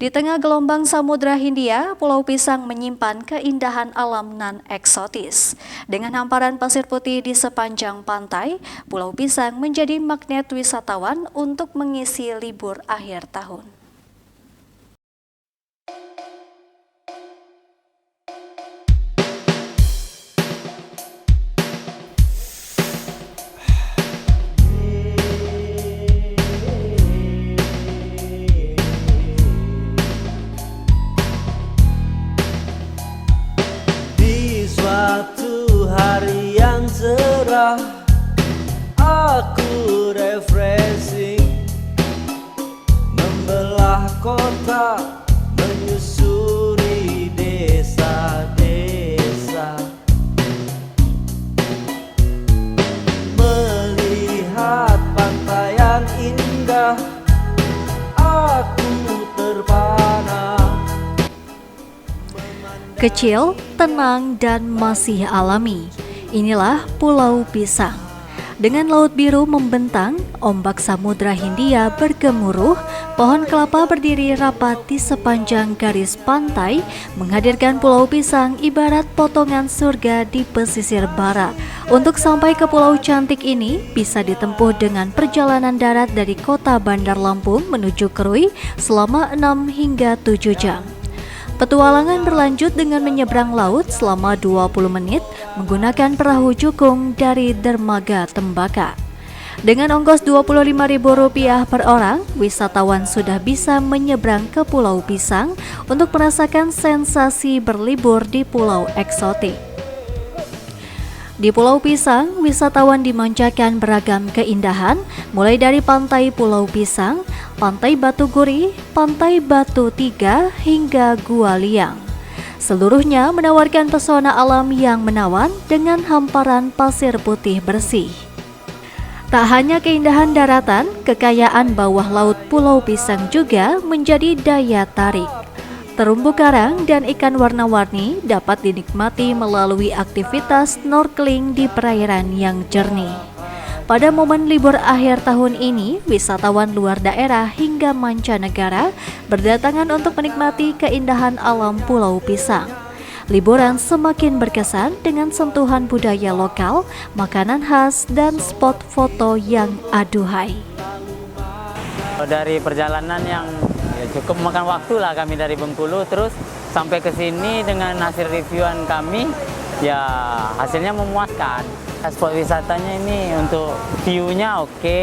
Di tengah gelombang Samudra Hindia, Pulau Pisang menyimpan keindahan alam non-eksotis. Dengan hamparan pasir putih di sepanjang pantai, Pulau Pisang menjadi magnet wisatawan untuk mengisi libur akhir tahun. Suatu hari yang cerah, aku refreshing, membelah kota, menyusuri desa-desa, melihat pantai yang indah, aku terpana. Kecil, tenang, dan masih alami. Inilah Pulau Pisang. Dengan laut biru membentang, ombak Samudra Hindia bergemuruh, pohon kelapa berdiri rapat di sepanjang garis pantai, menghadirkan Pulau Pisang ibarat potongan surga di pesisir barat. Untuk sampai ke pulau cantik ini, bisa ditempuh dengan perjalanan darat dari kota Bandar Lampung menuju Krui selama 6 hingga 7 jam. Petualangan berlanjut dengan menyeberang laut selama 20 menit menggunakan perahu jukung dari dermaga Tembaka. Dengan ongkos Rp25.000 per orang, wisatawan sudah bisa menyeberang ke Pulau Pisang untuk merasakan sensasi berlibur di pulau eksotik. Di Pulau Pisang, wisatawan dimanjakan beragam keindahan, mulai dari pantai Pulau Pisang, pantai Batu Gurih, pantai Batu Tiga, hingga Gua Liang. Seluruhnya menawarkan pesona alam yang menawan dengan hamparan pasir putih bersih. Tak hanya keindahan daratan, kekayaan bawah laut Pulau Pisang juga menjadi daya tarik. Terumbu karang dan ikan warna-warni dapat dinikmati melalui aktivitas snorkeling di perairan yang jernih. Pada momen libur akhir tahun ini, wisatawan luar daerah hingga mancanegara berdatangan untuk menikmati keindahan alam Pulau Pisang. Liburan semakin berkesan dengan sentuhan budaya lokal, makanan khas, dan spot foto yang aduhai. Dari perjalanan yang cukup makan waktu lah kami dari Bengkulu, terus sampai ke sini dengan hasil reviewan kami, ya hasilnya memuaskan. Spot wisatanya ini untuk view-nya oke,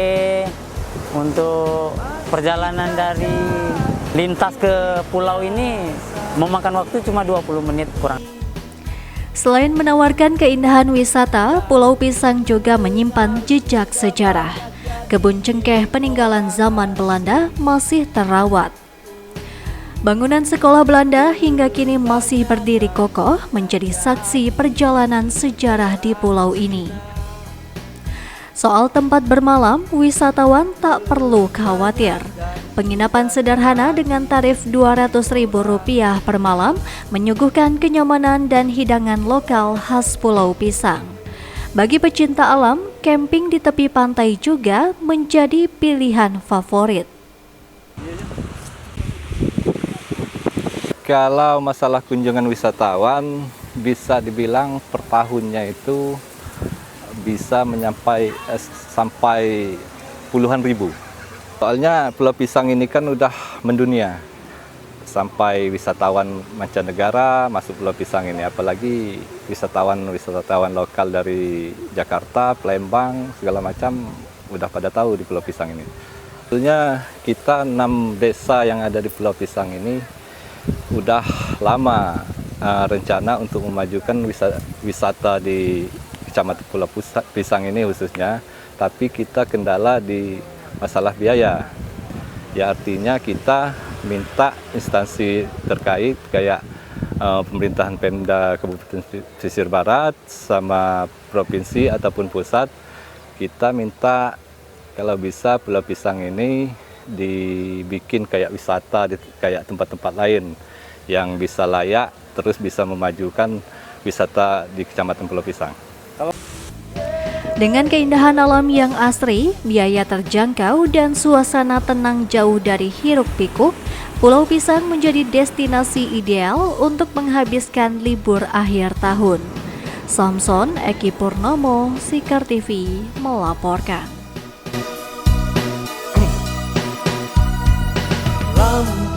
untuk perjalanan dari lintas ke pulau ini memakan waktu cuma 20 menit kurang. Selain menawarkan keindahan wisata, Pulau Pisang juga menyimpan jejak sejarah. Kebun cengkeh peninggalan zaman Belanda masih terawat. Bangunan sekolah Belanda hingga kini masih berdiri kokoh menjadi saksi perjalanan sejarah di pulau ini. Soal tempat bermalam, wisatawan tak perlu khawatir. Penginapan sederhana dengan tarif Rp200.000 per malam menyuguhkan kenyamanan dan hidangan lokal khas Pulau Pisang. Bagi pecinta alam, camping di tepi pantai juga menjadi pilihan favorit. Kalau masalah kunjungan wisatawan, bisa dibilang per tahunnya itu bisa sampai puluhan ribu. Soalnya Pulau Pisang ini kan udah mendunia, sampai wisatawan mancanegara masuk Pulau Pisang ini, apalagi wisatawan lokal dari Jakarta, Palembang, segala macam udah pada tahu di Pulau Pisang ini. Sebetulnya kita 6 desa yang ada di Pulau Pisang ini udah lama rencana untuk memajukan wisata di Kecamatan Pulau Pisang ini khususnya, tapi kita kendala di masalah biaya. Ya artinya kita minta instansi terkait kayak pemerintahan Pemda Kabupaten Pesisir Barat sama provinsi ataupun pusat, kita minta kalau bisa Pulau Pisang ini dibikin kayak wisata kayak tempat-tempat lain yang bisa layak, terus bisa memajukan wisata di Kecamatan Pulau Pisang. Dengan keindahan alam yang asri, biaya terjangkau, dan suasana tenang jauh dari hiruk-pikuk, Pulau Pisang menjadi destinasi ideal untuk menghabiskan libur akhir tahun. Samson Eki Purnomo, Sikar TV melaporkan. Lampu